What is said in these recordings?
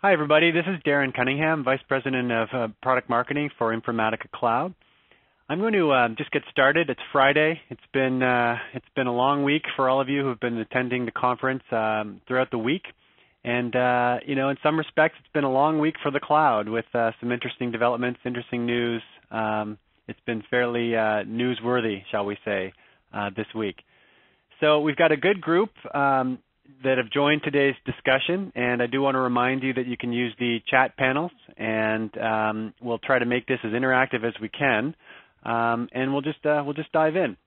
Hi, everybody. This is Darren Cunningham, Vice President of Product Marketing for Informatica Cloud. I'm going to just get started. It's Friday. It's been a long week for all of you who have been attending the conference throughout the week. And, in some respects, it's been a long week for the cloud with some interesting developments, interesting news. It's been fairly newsworthy, shall we say, this week. So we've got a good group that have joined today's discussion, and I do want to remind you that you can use the chat panels, and we'll try to make this as interactive as we can, and we'll just dive in.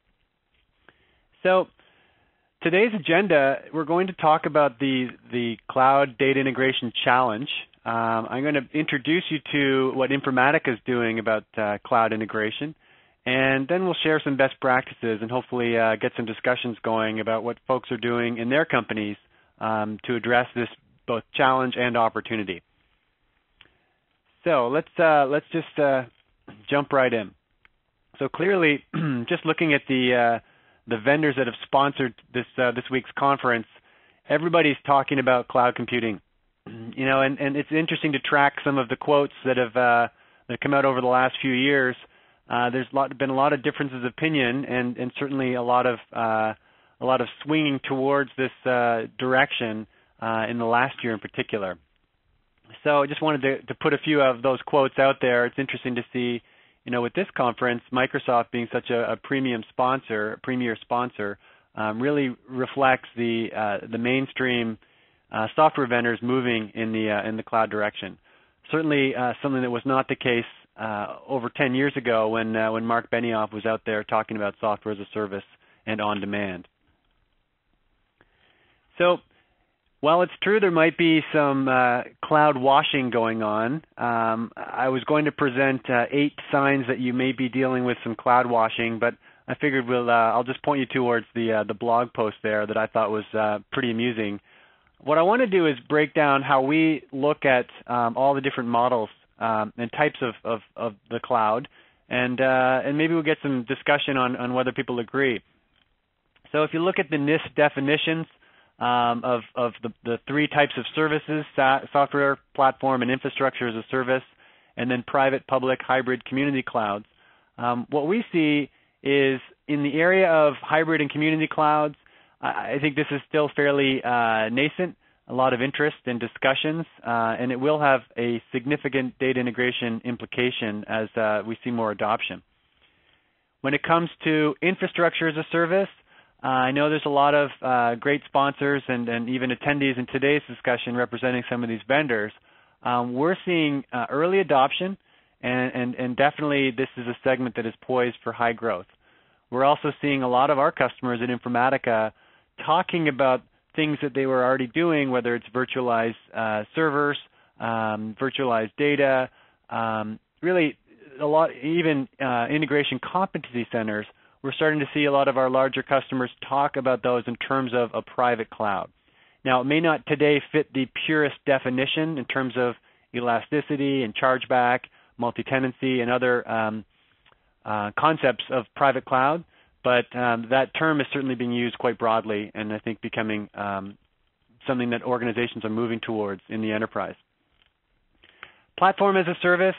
So today's agenda, we're going to talk about the Cloud Data Integration Challenge. I'm going to introduce you to what Informatica is doing about cloud integration. And then we'll share some best practices and hopefully get some discussions going about what folks are doing in their companies to address this both challenge and opportunity. So let's just jump right in. So clearly, just looking at the vendors that have sponsored this week's conference, everybody's talking about cloud computing. And it's interesting to track some of the quotes that have come out over the last few years. There's been a lot of differences of opinion, and certainly a lot of swinging towards this direction in the last year in particular. So I just wanted to put a few of those quotes out there. It's interesting to see, with this conference, Microsoft being such a premier sponsor, really reflects the mainstream software vendors moving in the cloud direction. Certainly something that was not the case over 10 years ago when Mark Benioff was out there talking about software as a service and on demand. So while it's true there might be some cloud washing going on, I was going to present 8 signs that you may be dealing with some cloud washing, but I figured I'll just point you towards the blog post there that I thought was pretty amusing. What I want to do is break down how we look at all the different models and types of the cloud, and maybe we'll get some discussion on whether people agree. So if you look at the NIST definitions of the 3 types of services, software, platform, and infrastructure as a service, and then private, public, hybrid, community clouds, what we see is in the area of hybrid and community clouds, I think this is still fairly nascent. A lot of interest and discussions, and it will have a significant data integration implication as we see more adoption. When it comes to infrastructure as a service, I know there's a lot of great sponsors and even attendees in today's discussion representing some of these vendors. We're seeing early adoption, and definitely this is a segment that is poised for high growth. We're also seeing a lot of our customers at Informatica talking about things that they were already doing, whether it's virtualized servers, virtualized data, really a lot, even integration competency centers. We're starting to see a lot of our larger customers talk about those in terms of a private cloud. Now, it may not today fit the purest definition in terms of elasticity and chargeback, multi-tenancy, and other concepts of private cloud, but that term is certainly being used quite broadly and I think becoming something that organizations are moving towards in the enterprise. Platform as a service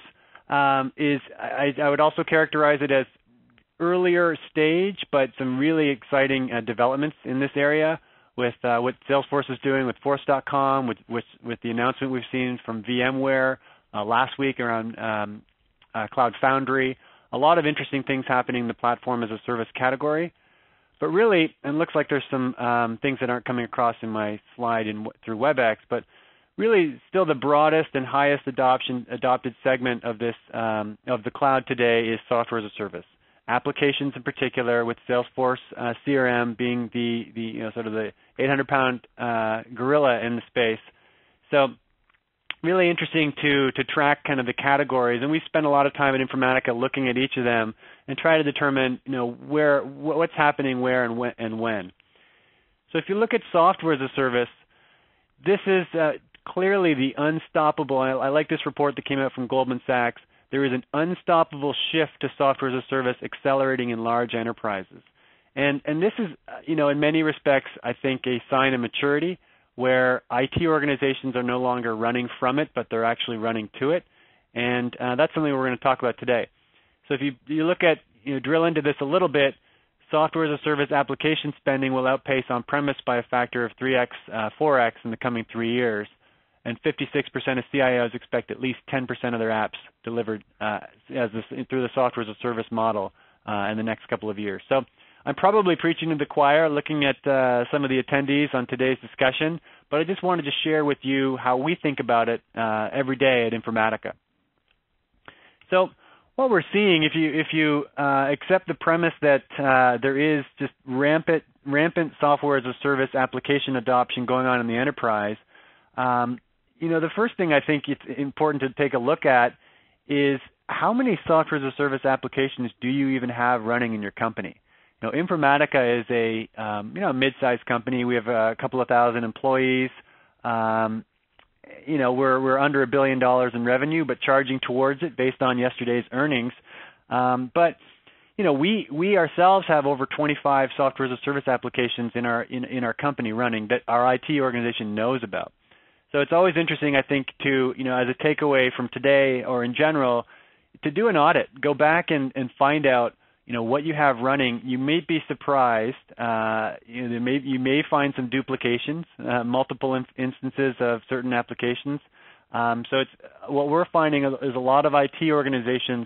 I would also characterize it as earlier stage, but some really exciting developments in this area with what Salesforce is doing with Force.com, with the announcement we've seen from VMware last week around Cloud Foundry. A lot of interesting things happening in the platform as a service category. But really, and it looks like there's some things that aren't coming across in my slide through WebEx, but really still the broadest and highest adopted segment of this of the cloud today is software as a service. Applications in particular, with Salesforce CRM being the sort of the 800-pound gorilla in the space. So really interesting to track kind of the categories, and we spend a lot of time at Informatica looking at each of them and try to determine what's happening where and when. So if you look at software as a service, this is clearly the unstoppable. I like this report that came out from Goldman Sachs. There is an unstoppable shift to software as a service accelerating in large enterprises. And this is, in many respects, I think, a sign of maturity. where IT organizations are no longer running from it, but they're actually running to it. And that's something we're going to talk about today. So if you look at, drill into this a little bit, software as a service application spending will outpace on-premise by a factor of 3x, 4x in the coming 3 years. And 56% of CIOs expect at least 10% of their apps delivered through the software as a service model in the next couple of years. So I'm probably preaching to the choir looking at some of the attendees on today's discussion, but I just wanted to share with you how we think about it every day at Informatica. So what we're seeing, if you accept the premise that there is just rampant software as a service application adoption going on in the enterprise, the first thing I think it's important to take a look at is how many software as a service applications do you even have running in your company? Informatica is a mid-sized company. We have a couple of thousand employees. We're under $1 billion in revenue, but charging towards it based on yesterday's earnings. But we ourselves have over 25 software as a service applications in our company running that our IT organization knows about. So it's always interesting, I think, to as a takeaway from today or in general, to do an audit, go back and find out what you have running. You may be surprised. You may find some duplications, multiple instances of certain applications. So what we're finding is a lot of IT organizations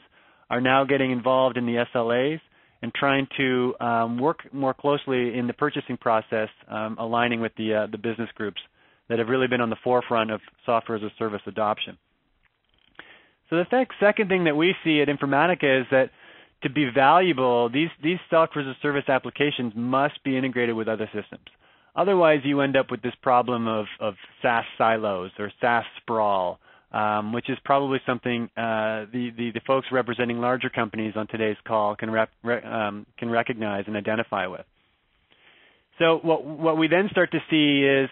are now getting involved in the SLAs and trying to work more closely in the purchasing process, aligning with the business groups that have really been on the forefront of software as a service adoption. So the second thing that we see at Informatica is that to be valuable, these software as a service applications must be integrated with other systems. Otherwise, you end up with this problem of SaaS silos or SaaS sprawl, which is probably something the folks representing larger companies on today's call can recognize and identify with. So what we then start to see is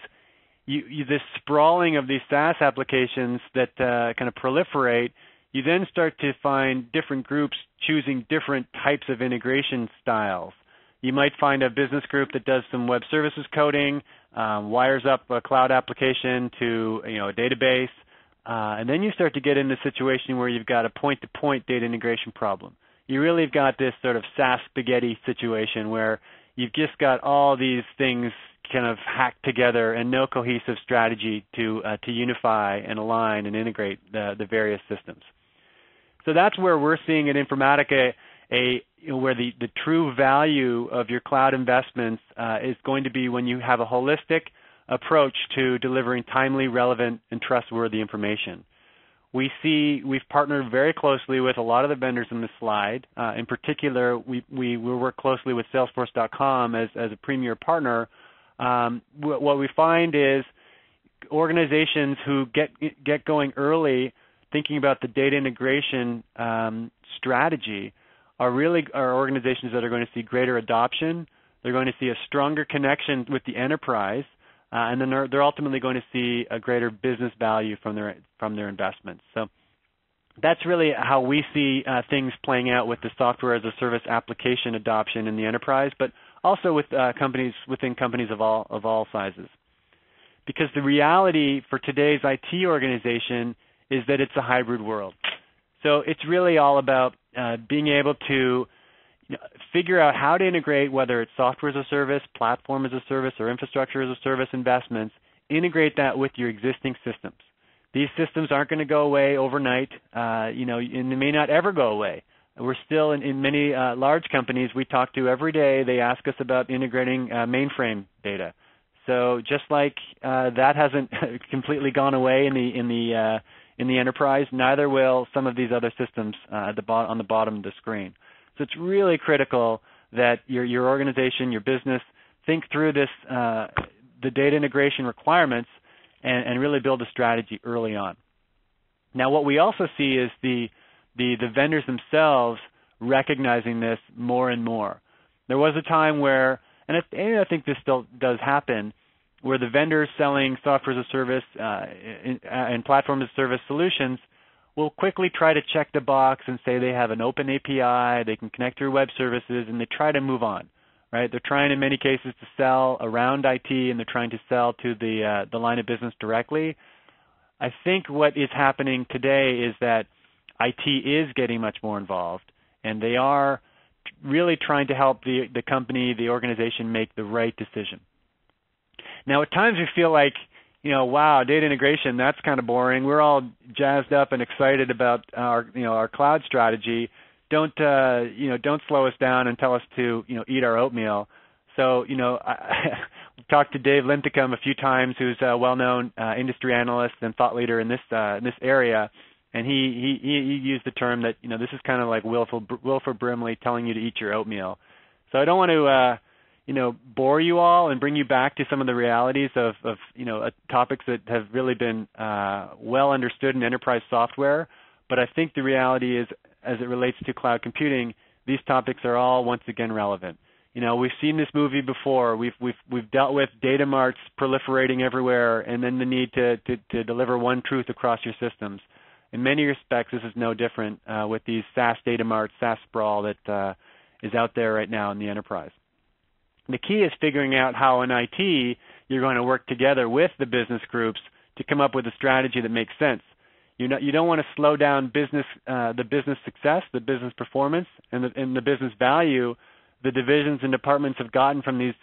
this sprawling of these SaaS applications that kind of proliferate. You then start to find different groups choosing different types of integration styles. You might find a business group that does some web services coding, wires up a cloud application to a database, and then you start to get in the situation where you've got a point-to-point data integration problem. You really have got this sort of SaaS spaghetti situation where you've just got all these things kind of hacked together and no cohesive strategy to unify and align and integrate the various systems. So that's where we're seeing at Informatica where the true value of your cloud investments is going to be when you have a holistic approach to delivering timely, relevant, and trustworthy information. We've partnered very closely with a lot of the vendors in this slide. In particular, we work closely with Salesforce.com as a premier partner. What we find is organizations who get going early, thinking about the data integration strategy, are organizations that are going to see greater adoption. They're going to see a stronger connection with the enterprise, and then they're ultimately going to see a greater business value from their investments. So that's really how we see things playing out with the software as a service application adoption in the enterprise, but also with companies of all sizes. Because the reality for today's IT organization is that it's a hybrid world. So it's really all about being able to figure out how to integrate, whether it's software as a service, platform as a service, or infrastructure as a service investments, integrate that with your existing systems. These systems aren't going to go away overnight, and they may not ever go away. We're still in many large companies we talk to every day. They ask us about integrating mainframe data. So just like that hasn't completely gone away in the enterprise, neither will some of these other systems on the bottom of the screen. So it's really critical that your organization, your business, think through this, the data integration requirements, and really build a strategy early on. Now, what we also see is the vendors themselves recognizing this more and more. There was a time where, and I think this still does happen, where the vendors selling software as a service and platform as a service solutions will quickly try to check the box and say they have an open API, they can connect through web services, and they try to move on. right? They're trying in many cases to sell around IT, and they're trying to sell to the line of business directly. I think what is happening today is that IT is getting much more involved, and they are really trying to help the company, the organization make the right decision. Now, at times we feel like, wow, data integration, that's kind of boring. We're all jazzed up and excited about our cloud strategy. Don't slow us down and tell us to, eat our oatmeal. So, I've talked to Dave Linthicum a few times, who's a well-known industry analyst and thought leader in this area, and he used the term that, this is kind of like Wilford Brimley telling you to eat your oatmeal. So I don't want to bore you all and bring you back to some of the realities of topics that have really been well understood in enterprise software. But I think the reality is, as it relates to cloud computing, these topics are all once again relevant. We've seen this movie before. We've dealt with data marts proliferating everywhere, and then the need to deliver one truth across your systems. In many respects, this is no different with these SaaS data marts, SaaS sprawl that is out there right now in the enterprise. The key is figuring out how in IT you're going to work together with the business groups to come up with a strategy that makes sense. You don't want to slow down the business success, the business performance, and the business value the divisions and departments have gotten from these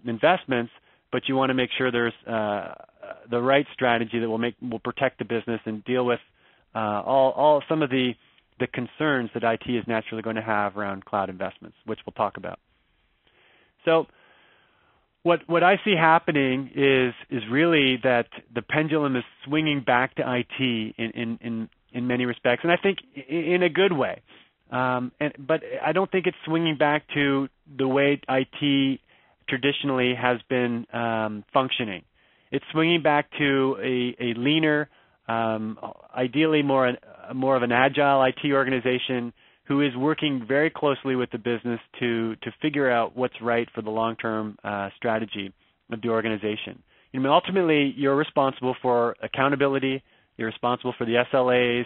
investments, but you want to make sure there's the right strategy that will protect the business and deal with some of the concerns that IT is naturally going to have around cloud investments, which we'll talk about. So what I see happening is really that the pendulum is swinging back to IT in many respects, and I think in a good way. But I don't think it's swinging back to the way IT traditionally has been functioning. It's swinging back to a leaner, ideally more of an agile IT organization who is working very closely with the business to figure out what's right for the long-term strategy of the organization. Ultimately, you're responsible for accountability, you're responsible for the SLAs,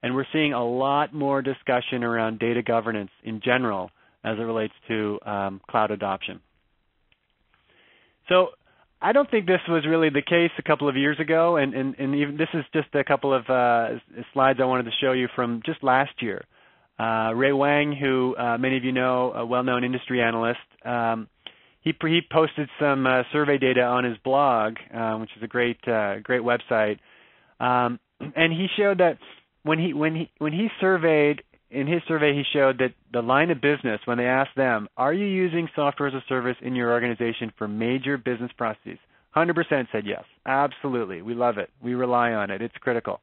and we're seeing a lot more discussion around data governance in general as it relates to cloud adoption. So I don't think this was really the case a couple of years ago, and even this is just a couple of slides I wanted to show you from just last year. Ray Wang, who many of you know, a well-known industry analyst, he posted some survey data on his blog, which is a great website, and he showed that when he surveyed, in his survey, he showed that the line of business, when they asked them, are you using software as a service in your organization for major business processes, 100% said yes, absolutely, we love it, we rely on it, it's critical.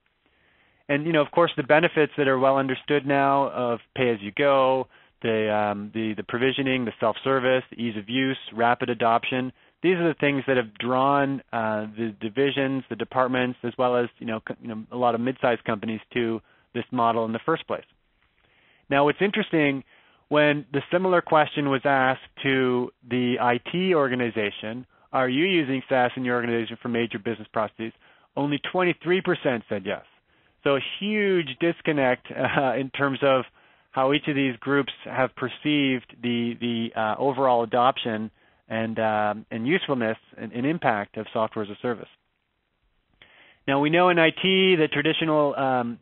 And of course, the benefits that are well understood now of pay-as-you-go, the provisioning, the self-service, the ease of use, rapid adoption, these are the things that have drawn the divisions, the departments, as well as a lot of mid-sized companies to this model in the first place. Now, what's interesting, when the similar question was asked to the IT organization, are you using SaaS in your organization for major business processes? Only 23% said yes. So a huge disconnect in terms of how each of these groups have perceived the overall adoption and usefulness and impact of software as a service. Now, we know in IT the traditional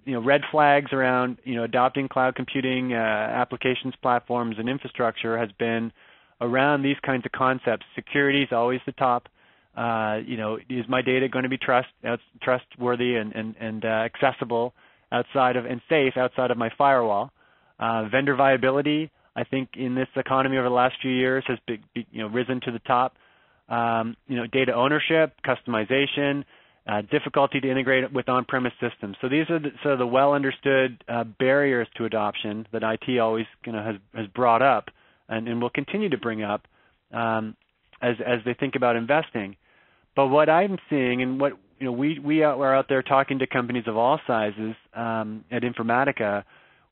red flags around adopting cloud computing applications, platforms, and infrastructure has been around these kinds of concepts. Security is always the top. Is my data going to be trustworthy and accessible outside of and safe outside of my firewall? Vendor viability, I think, in this economy over the last few years has risen to the top. Data ownership, customization, difficulty to integrate with on-premise systems. So these are sort of the well-understood barriers to adoption that IT always has brought up and will continue to bring up as they think about investing. But what I'm seeing, and what we are out there talking to companies of all sizes at Informatica,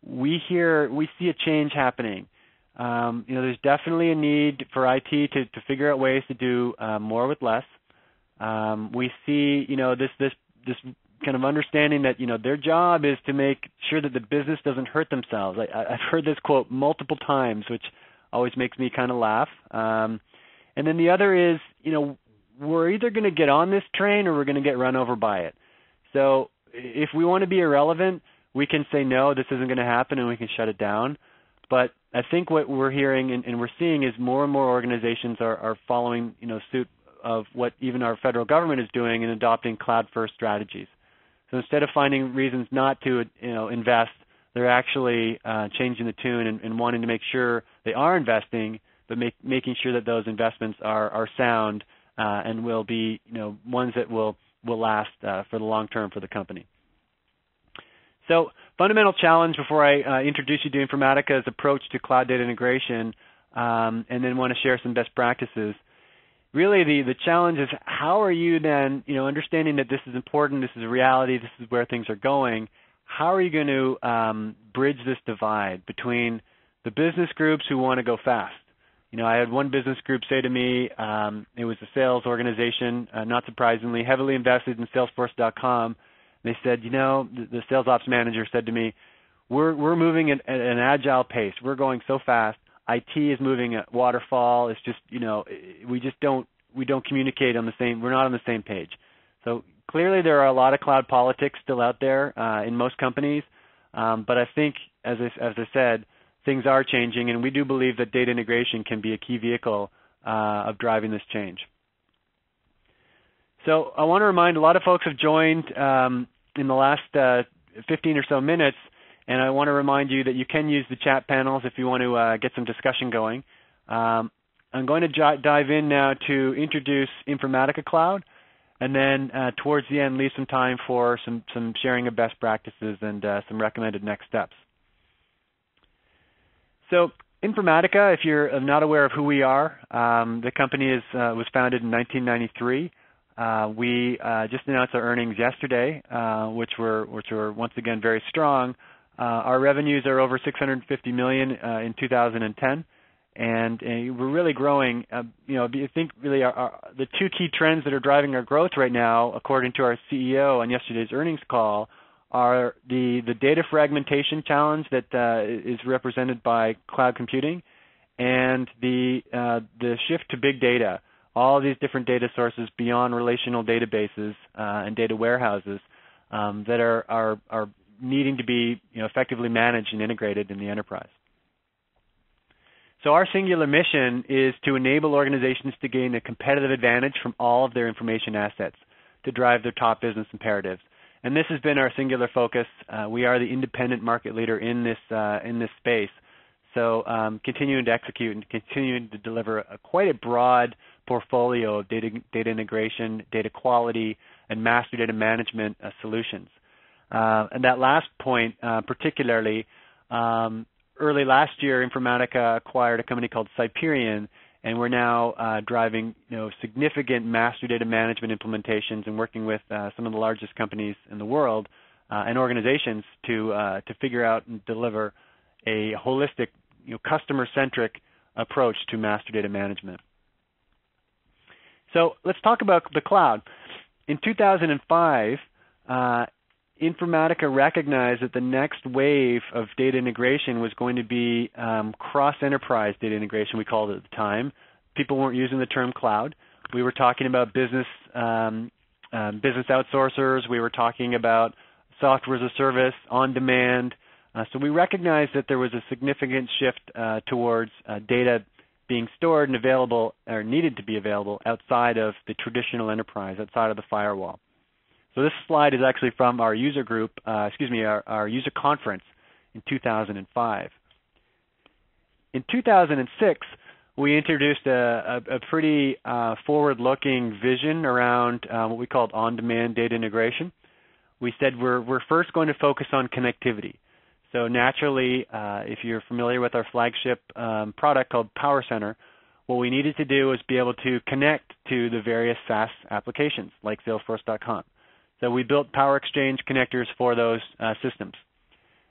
we see a change happening. There's definitely a need for IT to figure out ways to do more with less. We see this kind of understanding that their job is to make sure that the business doesn't hurt themselves. I've heard this quote multiple times, which always makes me kind of laugh. And then the other is, we're either going to get on this train or we're going to get run over by it. So if we want to be irrelevant, we can say, no, this isn't going to happen, and we can shut it down. But I think what we're hearing and we're seeing is more and more organizations are following, suit of what even our federal government is doing and adopting cloud-first strategies. So instead of finding reasons not to, invest, they're actually changing the tune and wanting to make sure they are investing, but making sure that those investments are sound and will be, ones that will last for the long term for the company. So fundamental challenge before I introduce you to Informatica's approach to cloud data integration, and then want to share some best practices. Really the challenge is, how are you then, understanding that this is important, this is a reality, this is where things are going, how are you going to bridge this divide between the business groups who want to go fast? I had one business group say to me, it was a sales organization, not surprisingly, heavily invested in Salesforce.com. They said, the sales ops manager said to me, we're moving at an agile pace. We're going so fast. IT is moving at waterfall. It's just, we don't communicate on the same, we're not on the same page. So clearly there are a lot of cloud politics still out there in most companies. But I think, as I said, things are changing, and we do believe that data integration can be a key vehicle of driving this change. So I want to remind, a lot of folks have joined in the last 15 or so minutes, and I want to remind you that you can use the chat panels if you want to get some discussion going. I'm going to dive in now to introduce Informatica Cloud, and then towards the end leave some time for some sharing of best practices and some recommended next steps. So Informatica, if you're not aware of who we are, the company was founded in 1993. We just announced our earnings yesterday, which were once again very strong. Our revenues are over $650 million in 2010, and we're really growing. I think really the two key trends that are driving our growth right now, according to our CEO on yesterday's earnings call, are the data fragmentation challenge that is represented by cloud computing, and the shift to big data. All of these different data sources beyond relational databases and data warehouses that are needing to be effectively managed and integrated in the enterprise. So our singular mission is to enable organizations to gain a competitive advantage from all of their information assets to drive their top business imperatives. And this has been our singular focus. We are the independent market leader in this space. So continuing to execute and continuing to deliver quite a broad portfolio of data integration, data quality, and master data management solutions. And that last point particularly, early last year, Informatica acquired a company called Cyperion, and we're now driving significant master data management implementations and working with some of the largest companies in the world and organizations to figure out and deliver a holistic, customer-centric approach to master data management. So let's talk about the cloud. In 2005, Informatica recognized that the next wave of data integration was going to be cross-enterprise data integration, we called it at the time. People weren't using the term cloud. We were talking about business outsourcers. We were talking about software as a service, on-demand. So we recognized that there was a significant shift towards data being stored and available, or needed to be available, outside of the traditional enterprise, outside of the firewall. So this slide is actually from our user group, our user conference in 2005. In 2006, we introduced a pretty forward-looking vision around what we called on-demand data integration. We said we're first going to focus on connectivity. So naturally, if you're familiar with our flagship product called PowerCenter, what we needed to do was be able to connect to the various SaaS applications like Salesforce.com. So we built Power Exchange connectors for those systems.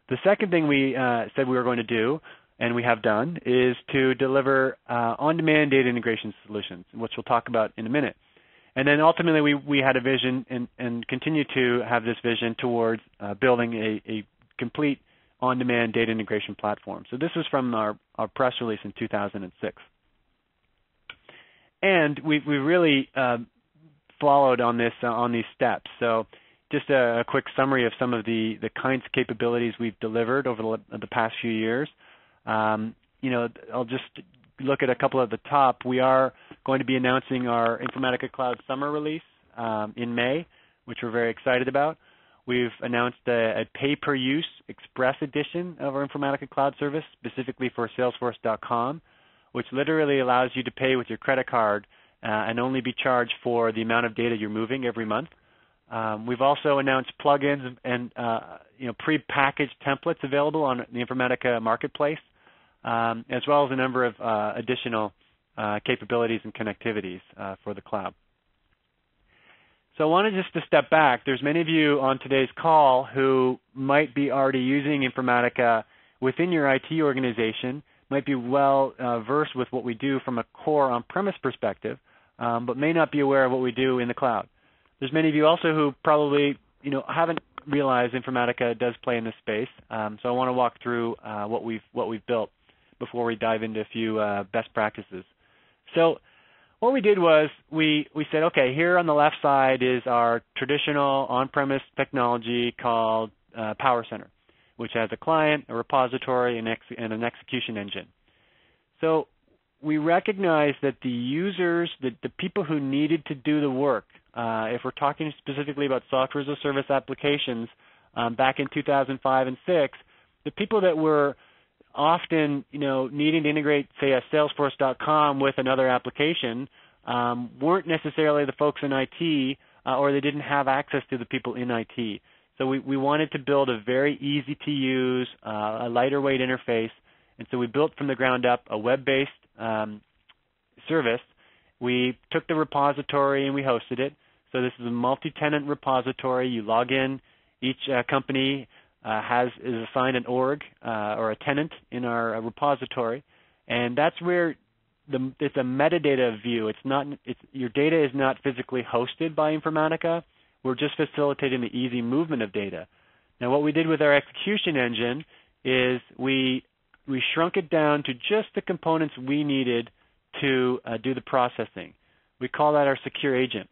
The second thing we said we were going to do, and we have done, is to deliver on-demand data integration solutions, which we'll talk about in a minute. And then ultimately we had a vision and continue to have this vision towards building a complete on-demand data integration platform. So this is from our our press release in 2006. And we really followed on these steps. So just a quick summary of some of the kinds of capabilities we've delivered over the past few years. I'll just look at a couple at the top. We are going to be announcing our Informatica Cloud Summer release in May, which we're very excited about. We've announced a pay-per-use Express edition of our Informatica Cloud service, specifically for Salesforce.com, which literally allows you to pay with your credit card and only be charged for the amount of data you're moving every month. We've also announced plugins and pre-packaged templates available on the Informatica Marketplace, as well as a number of additional capabilities and connectivities for the cloud. So I wanted just to step back. There's many of you on today's call who might be already using Informatica within your IT organization, might be well versed with what we do from a core on-premise perspective, but may not be aware of what we do in the cloud. There's many of you also who probably haven't realized Informatica does play in this space. So I want to walk through what we've built before we dive into a few best practices. So what we did was we said, okay, here on the left side is our traditional on-premise technology called PowerCenter, which has a client, a repository, and an execution engine. So we recognized that the users, the people who needed to do the work, if we're talking specifically about software as a service applications back in 2005 and 2006, the people that were often, needing to integrate, say, a Salesforce.com with another application weren't necessarily the folks in IT, or they didn't have access to the people in IT. So we wanted to build a very easy-to-use, a lighter-weight interface, and so we built from the ground up a web-based service. We took the repository and we hosted it. So this is a multi-tenant repository. You log in. Each company is assigned an org or a tenant in our repository, and that's where it's a metadata view. Your data is not physically hosted by Informatica. We're just facilitating the easy movement of data. Now, what we did with our execution engine is we shrunk it down to just the components we needed to do the processing. We call that our secure agent.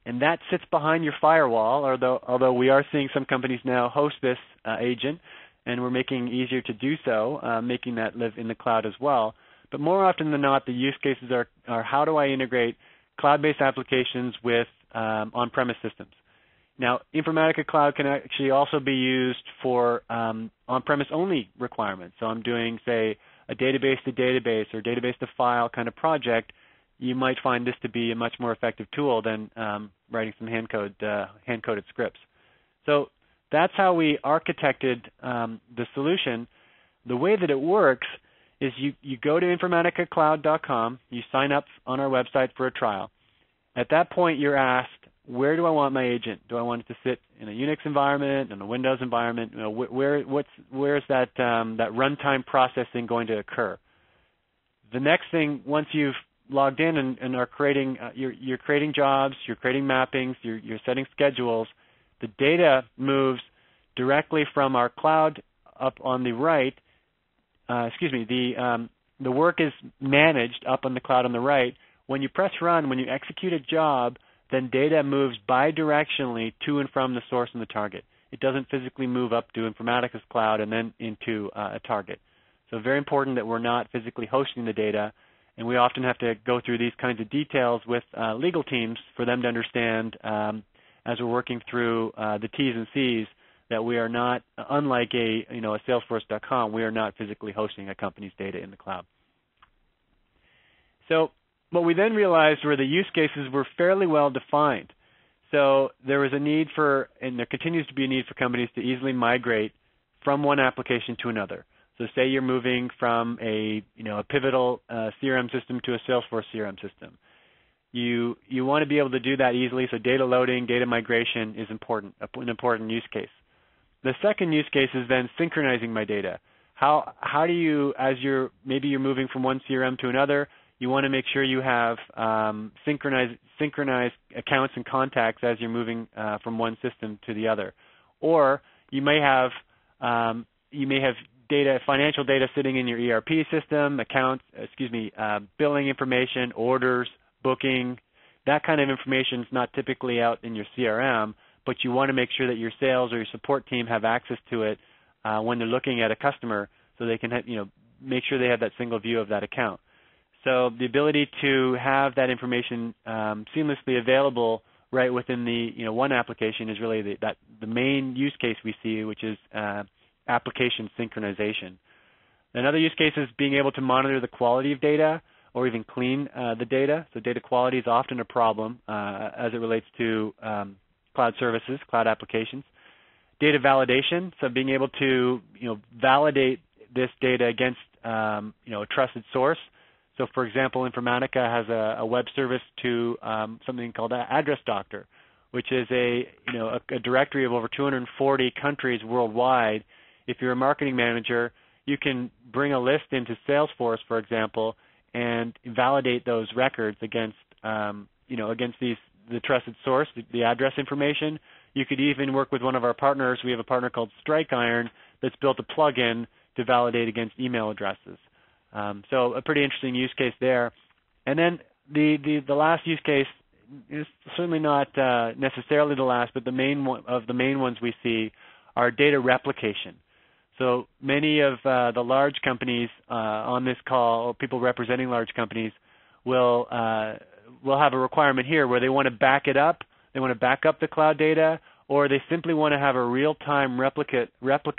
And that sits behind your firewall, although we are seeing some companies now host this agent, and we're making it easier to do so, making that live in the cloud as well. But more often than not, the use cases are how do I integrate cloud-based applications with on-premise systems. Now, Informatica Cloud can actually also be used for on-premise only requirements. So I'm doing, say, a database to database or database to file kind of project. You might find this to be a much more effective tool than writing some hand-coded scripts. So that's how we architected the solution. The way that it works is you go to informaticacloud.com, you sign up on our website for a trial. At that point, you're asked, where do I want my agent? Do I want it to sit in a Unix environment, in a Windows environment? Where is that runtime processing going to occur? The next thing, once you've logged in and are creating, you're creating jobs, you're creating mappings, you're setting schedules, the data moves directly from our cloud up on the right. The work is managed up on the cloud on the right. When you press run, when you execute a job, then data moves bidirectionally to and from the source and the target. It doesn't physically move up to Informatica's cloud and then into a target. So very important that we're not physically hosting the data, and we often have to go through these kinds of details with legal teams for them to understand, as we're working through the T's and C's, that we are not, unlike a Salesforce.com, we are not physically hosting a company's data in the cloud. So what we then realized were the use cases were fairly well defined. So there was a need for, and there continues to be a need for companies to easily migrate from one application to another. So say you're moving from a pivotal CRM system to a Salesforce CRM system. You want to be able to do that easily, so data loading, data migration is important, an important use case. The second use case is then synchronizing my data. How do you, maybe you're moving from one CRM to another, you want to make sure you have synchronized accounts and contacts as you're moving from one system to the other. Or you may have financial data sitting in your ERP system, billing information, orders, booking. That kind of information is not typically out in your CRM, but you want to make sure that your sales or your support team have access to it when they're looking at a customer, so they can make sure they have that single view of that account. So the ability to have that information seamlessly available right within the one application is really the main use case we see, which is application synchronization. Another use case is being able to monitor the quality of data or even clean the data. So data quality is often a problem as it relates to cloud services, cloud applications. Data validation, so being able to validate this data against a trusted source. So for example, Informatica has a web service to something called Address Doctor, which is a directory of over 240 countries worldwide. If you're a marketing manager, you can bring a list into Salesforce, for example, and validate those records against against the trusted source, the address information. You could even work with one of our partners. We have a partner called StrikeIron that's built a plugin to validate against email addresses. So a pretty interesting use case there. And then the last use case is certainly not necessarily the last, but the main ones we see are data replication. So many of the large companies on this call, or people representing large companies, will have a requirement here where they want to back it up. They want to back up the cloud data, or they simply want to have a real-time replica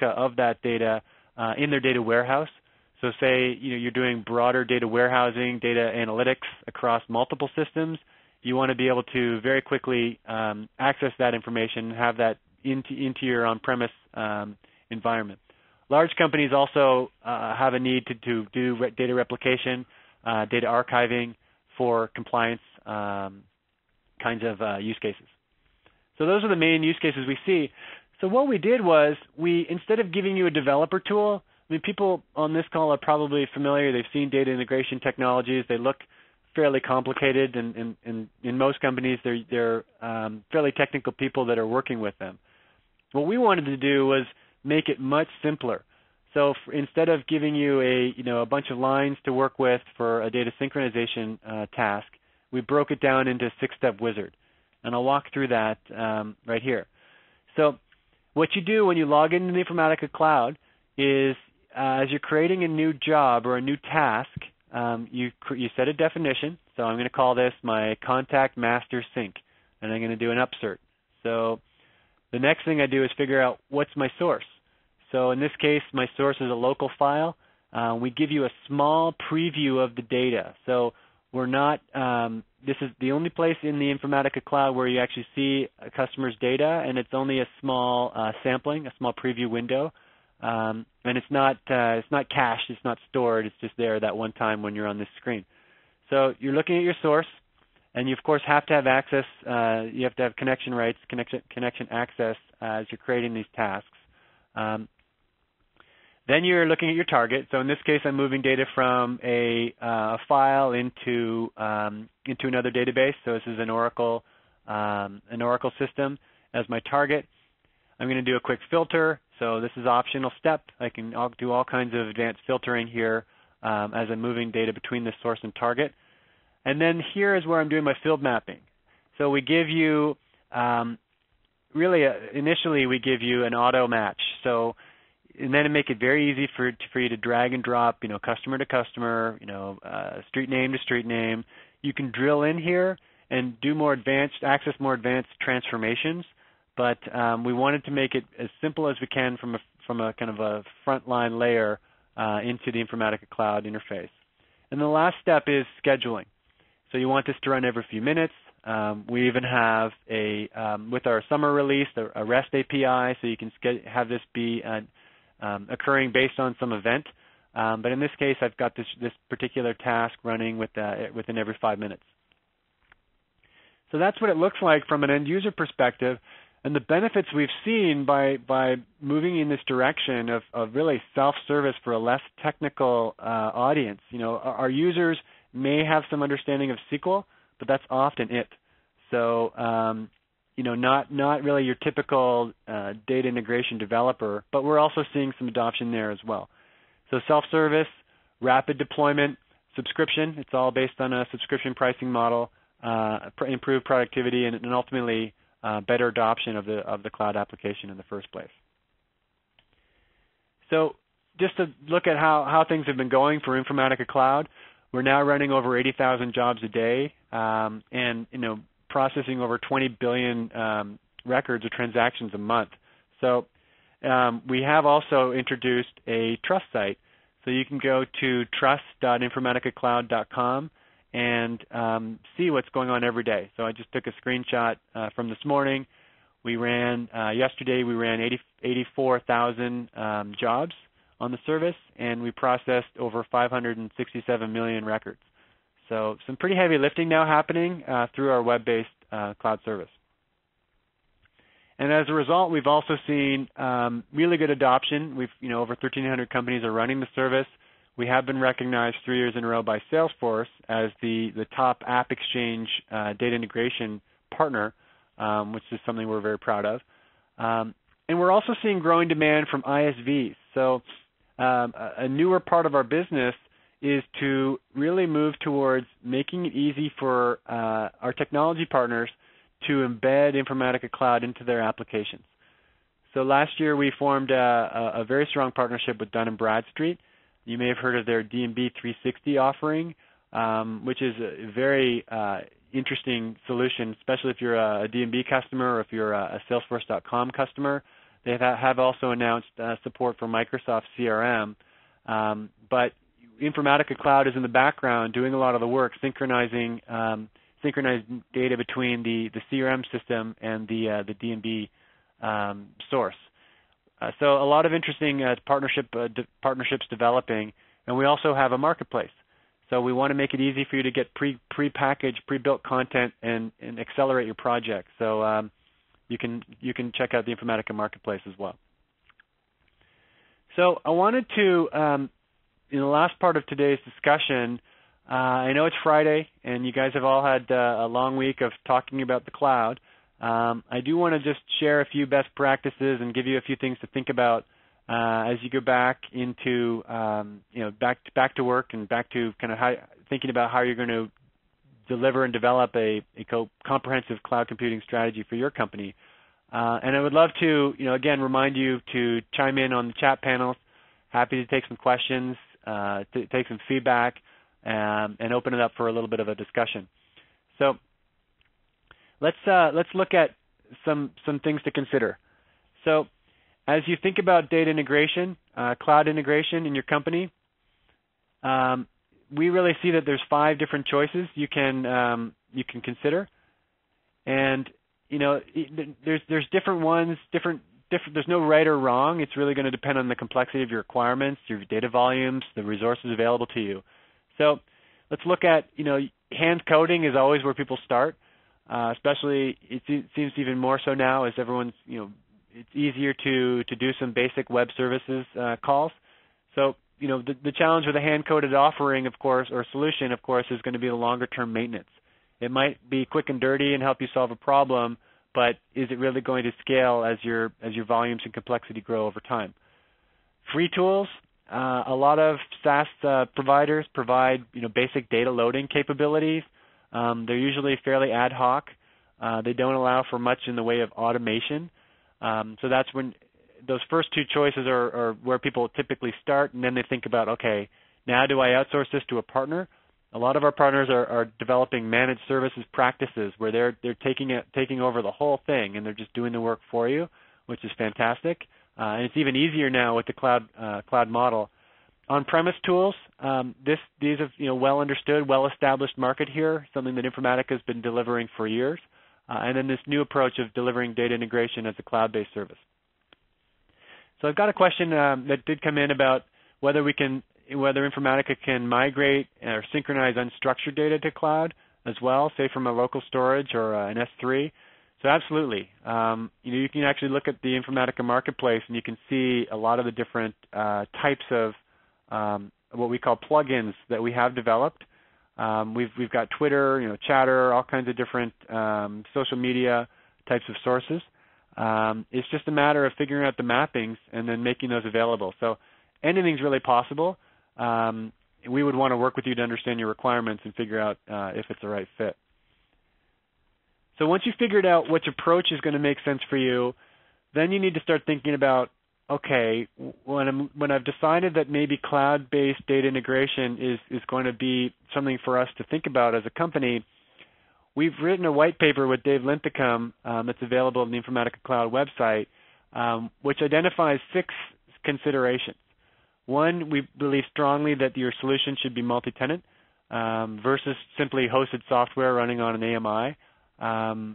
of that data in their data warehouse. So say you're doing broader data warehousing, data analytics across multiple systems. You want to be able to very quickly access that information and have that into your on-premise environment. Large companies also have a need to do data replication, data archiving for compliance kinds of use cases. So those are the main use cases we see. So what we did was instead of giving you a developer tool, people on this call are probably familiar. They've seen data integration technologies. They look fairly complicated, and in most companies, they're fairly technical people that are working with them. What we wanted to do was make it much simpler. So instead of giving you a bunch of lines to work with for a data synchronization task, we broke it down into a 6-step wizard, and I'll walk through that right here. So what you do when you log into the Informatica Cloud is, as you're creating a new job or a new task, you set a definition. So I'm going to call this my contact master sync, and I'm going to do an upsert. So the next thing I do is figure out what's my source. So in this case, my source is a local file. We give you a small preview of the data. So we're not, this is the only place in the Informatica Cloud where you actually see a customer's data, and it's only a small sampling, a small preview window. And it's not cached, it's not stored, it's just there that one time when you're on this screen. So you're looking at your source, and you of course have to have access, you have to have connection rights, connection access as you're creating these tasks. Then you're looking at your target. So in this case, I'm moving data from a file into another database. So this is an Oracle system as my target. I'm going to do a quick filter. So this is an optional step. I'll do all kinds of advanced filtering here as I'm moving data between the source and target. And then here is where I'm doing my field mapping. So we give you, initially we give you an auto match. So, and then to make it very easy for you to drag and drop, customer to customer, street name to street name. You can drill in here and do access more advanced transformations. But we wanted to make it as simple as we can from a kind of a frontline layer into the Informatica Cloud interface. And the last step is scheduling. So you want this to run every few minutes. We even have with our summer release, a REST API, so you can have this be occurring based on some event. But in this case, I've got this particular task running within every 5 minutes. So that's what it looks like from an end user perspective. And the benefits we've seen by moving in this direction of really self-service for a less technical audience. Our users may have some understanding of SQL, but that's often it. So, not really your typical data integration developer, but we're also seeing some adoption there as well. So self-service, rapid deployment, subscription. It's all based on a subscription pricing model, improved productivity, and ultimately better adoption of the cloud application in the first place. So just to look at how things have been going for Informatica Cloud, we're now running over 80,000 jobs a day, and processing over 20 billion records or transactions a month. So we have also introduced a trust site. So you can go to trust.informaticacloud.com and see what's going on every day. So I just took a screenshot from this morning. We ran, yesterday we ran 84,000 jobs on the service, and we processed over 567 million records. So some pretty heavy lifting now happening through our web-based cloud service. And as a result, we've also seen really good adoption. We've, over 1,300 companies are running the service. We have been recognized 3 years in a row by Salesforce as the top app exchange data integration partner, which is something we're very proud of. And we're also seeing growing demand from ISVs. So a newer part of our business is to really move towards making it easy for our technology partners to embed Informatica Cloud into their applications. So last year we formed a very strong partnership with Dun & Bradstreet. You may have heard of their D&B 360 offering, which is a very interesting solution, especially if you're a D&B customer or if you're a Salesforce.com customer. They have also announced support for Microsoft CRM, but Informatica Cloud is in the background doing a lot of the work, synchronizing data between the CRM system and the D&B source. So a lot of interesting partnerships developing, and we also have a marketplace. So we want to make it easy for you to get pre-packaged, pre-built content and accelerate your project. So you can check out the Informatica marketplace as well. So I wanted to, in the last part of today's discussion, I know it's Friday, and you guys have all had a long week of talking about the cloud. I do want to just share a few best practices and give you a few things to think about as you go back into, back to work and back to kind of thinking about how you're going to deliver and develop a comprehensive cloud computing strategy for your company. And I would love to, again, remind you to chime in on the chat panels. Happy to take some questions, to take some feedback, and open it up for a little bit of a discussion. So let's look at some things to consider. So as you think about data integration, cloud integration in your company, we really see that there's 5 different choices you can consider, and there's different ones, different. There's no right or wrong. It's really going to depend on the complexity of your requirements, your data volumes, the resources available to you. So let's look at, hand coding is always where people start, especially it seems even more so now as everyone's, it's easier to do some basic web services calls. So, the challenge with a hand-coded offering, of course, or solution, of course, is going to be the longer-term maintenance. It might be quick and dirty and help you solve a problem, but is it really going to scale as your volumes and complexity grow over time? Free tools. A lot of SaaS providers provide basic data loading capabilities. They're usually fairly ad hoc. They don't allow for much in the way of automation. So that's when those first 2 choices are where people typically start, and then they think about, okay, now do I outsource this to a partner? A lot of our partners are developing managed services practices where they're taking over the whole thing and they're just doing the work for you, which is fantastic. And it's even easier now with the cloud model. On-premise tools, these have well understood, well-established market here, something that Informatica has been delivering for years. And then this new approach of delivering data integration as a cloud-based service. So I've got a question that did come in about whether Informatica can migrate or synchronize unstructured data to cloud as well, say from a local storage or an S3. So absolutely. You can actually look at the Informatica marketplace and you can see a lot of the different types of what we call plugins that we have developed. We've got Twitter, Chatter, all kinds of different social media types of sources. It's just a matter of figuring out the mappings and then making those available. So anything's really possible. We would want to work with you to understand your requirements and figure out if it's the right fit. So once you've figured out which approach is going to make sense for you, then you need to start thinking about, okay, when I've decided that maybe cloud-based data integration is going to be something for us to think about as a company, we've written a white paper with Dave Linthicum that's available on the Informatica Cloud website, which identifies 6 considerations. One, we believe strongly that your solution should be multi-tenant versus simply hosted software running on an AMI.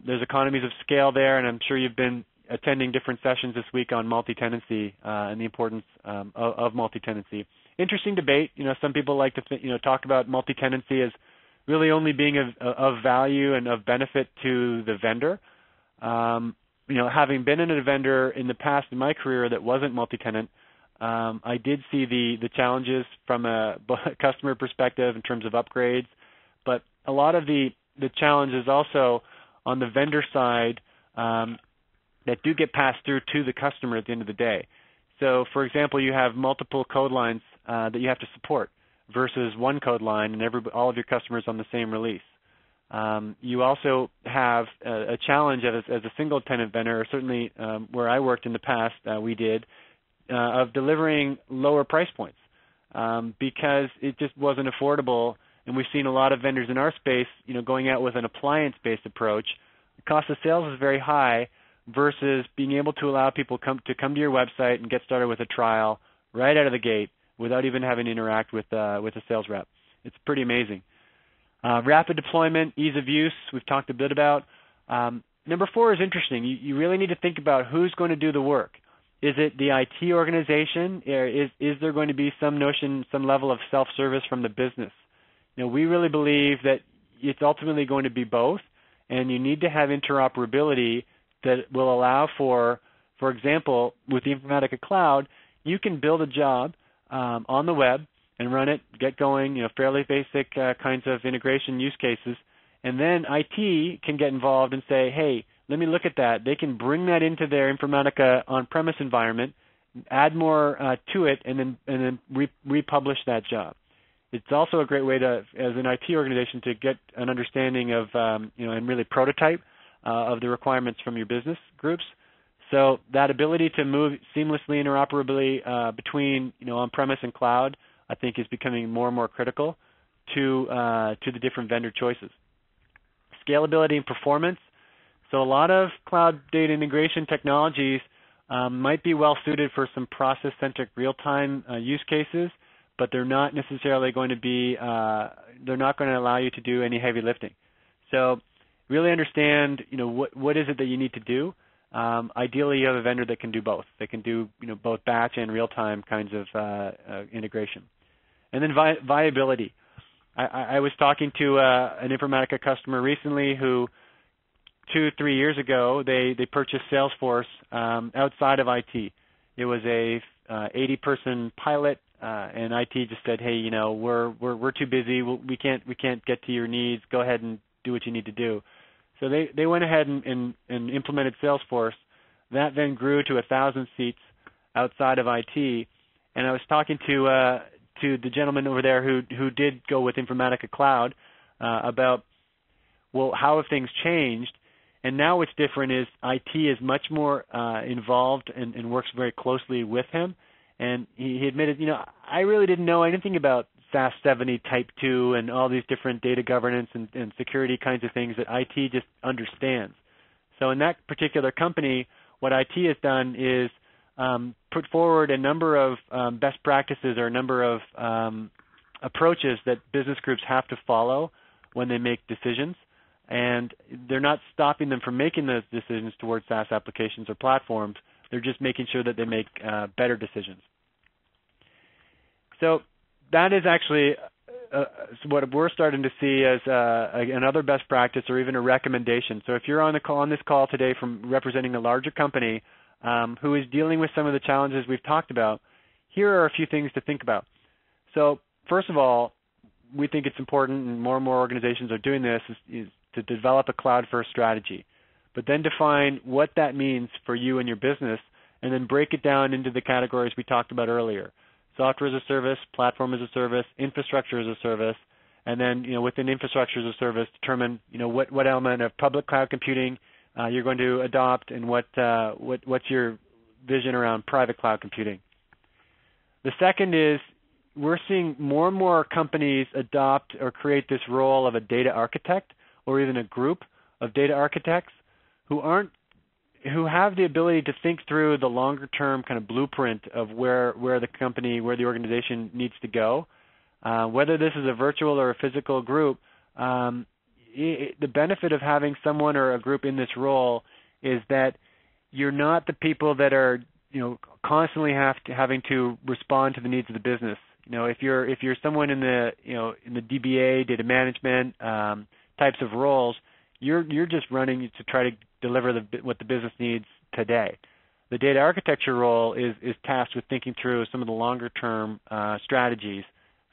There's economies of scale there, and I'm sure you've been attending different sessions this week on multi-tenancy and the importance of multi-tenancy. Interesting debate. Some people like to talk about multi-tenancy as really only being of value and of benefit to the vendor. Having been in a vendor in the past in my career that wasn't multi-tenant, I did see the challenges from a customer perspective in terms of upgrades, but a lot of the challenges also on the vendor side that do get passed through to the customer at the end of the day. So, for example, you have multiple code lines that you have to support versus one code line and all of your customers on the same release. You also have a challenge as a single tenant vendor, or certainly where I worked in the past, we did, of delivering lower price points because it just wasn't affordable. And we've seen a lot of vendors in our space, going out with an appliance-based approach. The cost of sales is very high versus being able to allow people to come to your website and get started with a trial right out of the gate without even having to interact with a sales rep. It's pretty amazing. Rapid deployment, ease of use, we've talked a bit about. Number 4 is interesting. You really need to think about who's going to do the work. Is it the IT organization? Is there going to be some level of self-service from the business? We really believe that it's ultimately going to be both, and you need to have interoperability that will allow for example, with the Informatica Cloud, you can build a job on the web and run it, get going, fairly basic kinds of integration use cases, and then IT can get involved and say, hey, let me look at that. They can bring that into their Informatica on-premise environment, add more to it, and then republish that job. It's also a great way to, as an IT organization, to get an understanding of, and really prototype of the requirements from your business groups. So that ability to move seamlessly, interoperably between, on-premise and cloud, I think is becoming more and more critical to the different vendor choices. Scalability and performance. So a lot of cloud data integration technologies might be well suited for some process-centric real-time use cases, but they're not necessarily going to be, they're not going to allow you to do any heavy lifting. So really understand, what is it that you need to do. Ideally, you have a vendor that can do both. They can do, both batch and real-time kinds of integration. And then viability. I was talking to an Informatica customer recently who 2-3 years ago, they purchased Salesforce outside of IT. It was a 80-person pilot, and IT just said, hey, we're too busy. We can't get to your needs. Go ahead and do what you need to do. So they went ahead and implemented Salesforce. That then grew to 1,000 seats outside of IT. And I was talking to the gentleman over there who did go with Informatica Cloud about, well, how have things changed? And now what's different is IT is much more involved and works very closely with him. And he admitted, I really didn't know anything about SaaS 70 Type 2 and all these different data governance and security kinds of things that IT just understands. So in that particular company, what IT has done is put forward a number of best practices or a number of approaches that business groups have to follow when they make decisions. And they're not stopping them from making those decisions towards SaaS applications or platforms. They're just making sure that they make better decisions. So that is actually what we're starting to see as another best practice or even a recommendation. So if you're on this call today from representing a larger company who is dealing with some of the challenges we've talked about, here are a few things to think about. So first of all, we think it's important, and more organizations are doing this, is to develop a cloud-first strategy, but then define what that means for you and your business, and then break it down into the categories we talked about earlier. software as a service, platform as a service, infrastructure as a service, and then within infrastructure as a service, determine what element of public cloud computing you're going to adopt, and what's your vision around private cloud computing. The second is we're seeing more and more companies adopt or create this role of a data architect, or even a group of data architects who have the ability to think through the longer term kind of blueprint of where the company, where the organization needs to go. Whether this is a virtual or a physical group, the benefit of having someone or a group in this role is that you're not the people that are constantly having to respond to the needs of the business. If you're someone in the in the DBA, data management types of roles, you're just running to try to deliver what the business needs today. The data architecture role is tasked with thinking through some of the longer term strategies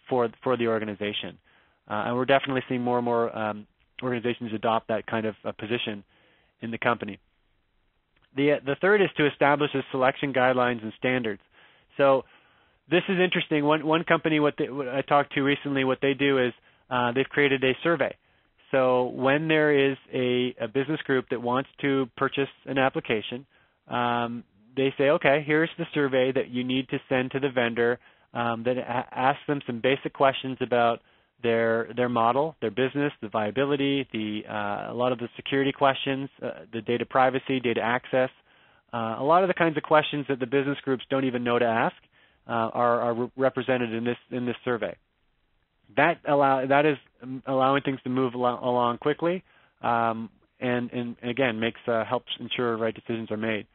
for the organization, and we're definitely seeing more and more organizations adopt that kind of position in the company. The third is to establish a selection guidelines and standards. So this is interesting. One company, what I talked to recently, what they do is they've created a survey. So when there is a business group that wants to purchase an application, they say, okay, here's the survey that you need to send to the vendor that asks them some basic questions about their model, their business, the viability, a lot of the security questions, the data privacy, data access. A lot of the kinds of questions that the business groups don't even know to ask are represented in this survey. That is allowing things to move along quickly, and again helps ensure right decisions are made.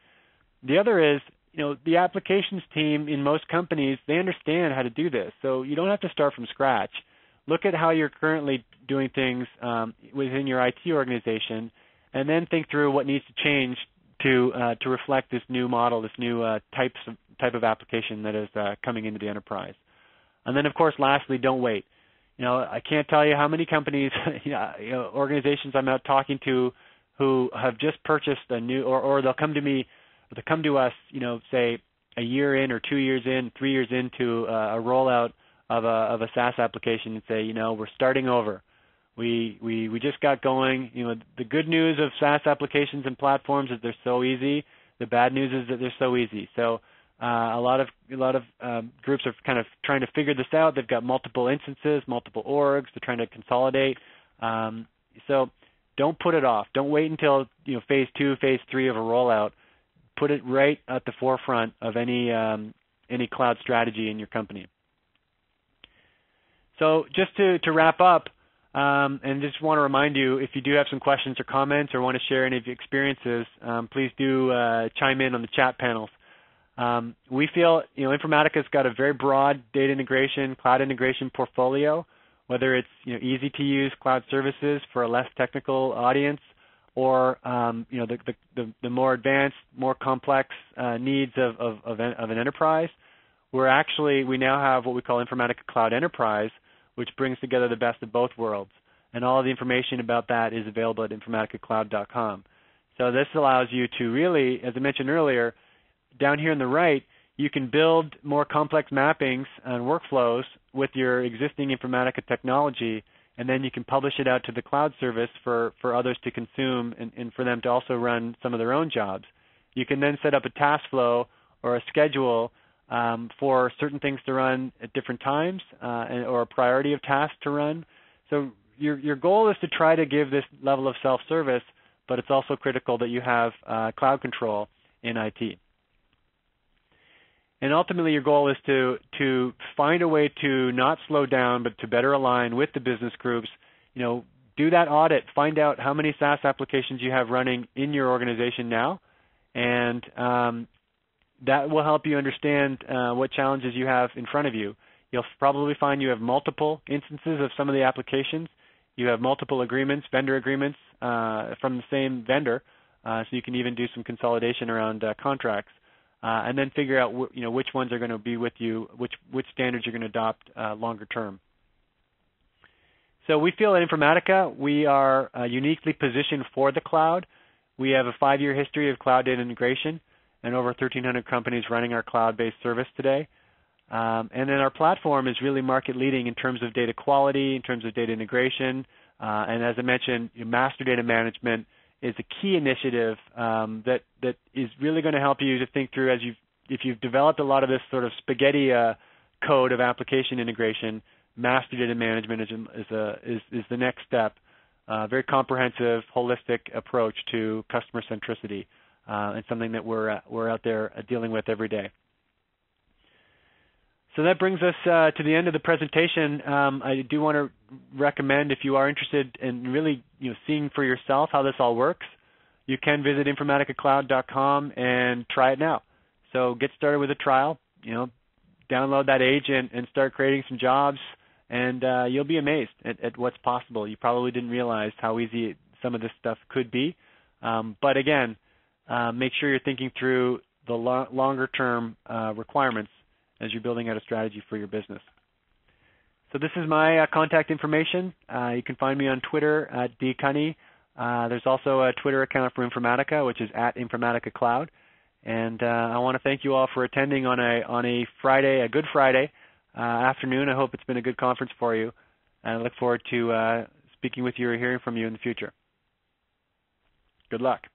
The other is, the applications team in most companies, they understand how to do this, so you don't have to start from scratch. Look at how you're currently doing things within your IT organization, and then think through what needs to change to reflect this new model, this new type of application that is coming into the enterprise. And then, of course, lastly, don't wait. I can't tell you how many companies, organizations I'm out talking to who have just purchased a new, or they'll come to me, or they'll come to us, say a year in or 2 years in, 3 years into a rollout of a SaaS application, and say, we're starting over. We just got going. The good news of SaaS applications and platforms is they're so easy. The bad news is that they're so easy. So a lot of groups are kind of trying to figure this out. They've got multiple instances, multiple orgs. They're trying to consolidate. So don't put it off. Don't wait until phase 2, phase 3 of a rollout. Put it right at the forefront of any cloud strategy in your company. So just to wrap up, and just want to remind you, if you do have some questions or comments or want to share any of your experiences, please do chime in on the chat panels. We feel Informatica's got a very broad data integration, cloud integration portfolio, whether it's easy to use cloud services for a less technical audience, or the more advanced, more complex needs of an enterprise. We now have what we call Informatica Cloud Enterprise, which brings together the best of both worlds. And all of the information about that is available at informaticacloud.com. So this allows you to really, as I mentioned earlier, down here on the right, you can build more complex mappings and workflows with your existing Informatica technology, and then you can publish it out to the cloud service for others to consume, and for them to also run some of their own jobs. You can then set up a task flow or a schedule for certain things to run at different times, or a priority of tasks to run. So your goal is to try to give this level of self-service, but it's also critical that you have cloud control in IT. And ultimately, your goal is to find a way to not slow down, but to better align with the business groups. Do that audit. Find out how many SaaS applications you have running in your organization now, and that will help you understand what challenges you have in front of you. You'll probably find you have multiple instances of some of the applications. You have multiple agreements, vendor agreements from the same vendor, so you can even do some consolidation around contracts. And then figure out which ones are going to be with you, which standards you're going to adopt longer term. So we feel at Informatica we are uniquely positioned for the cloud. We have a 5-year history of cloud data integration and over 1,300 companies running our cloud-based service today. And then our platform is really market leading in terms of data quality, in terms of data integration, and as I mentioned, master data management is a key initiative that is really going to help you to think through if you've developed a lot of this sort of spaghetti code of application integration. Master data management is the next step. Very comprehensive, holistic approach to customer centricity, and something that we're out there dealing with every day. So that brings us to the end of the presentation. I do want to recommend, if you are interested in really seeing for yourself how this all works, you can visit informaticacloud.com and try it now. So get started with a trial. Download that agent and start creating some jobs, and you'll be amazed at what's possible. You probably didn't realize how easy some of this stuff could be. But again, make sure you're thinking through the longer-term requirements as you're building out a strategy for your business. So this is my contact information. You can find me on Twitter at @dcunny. There's also a Twitter account for Informatica, which is @InformaticaCloud. And I want to thank you all for attending on a Friday, a Good Friday afternoon. I hope it's been a good conference for you. And I look forward to speaking with you or hearing from you in the future. Good luck.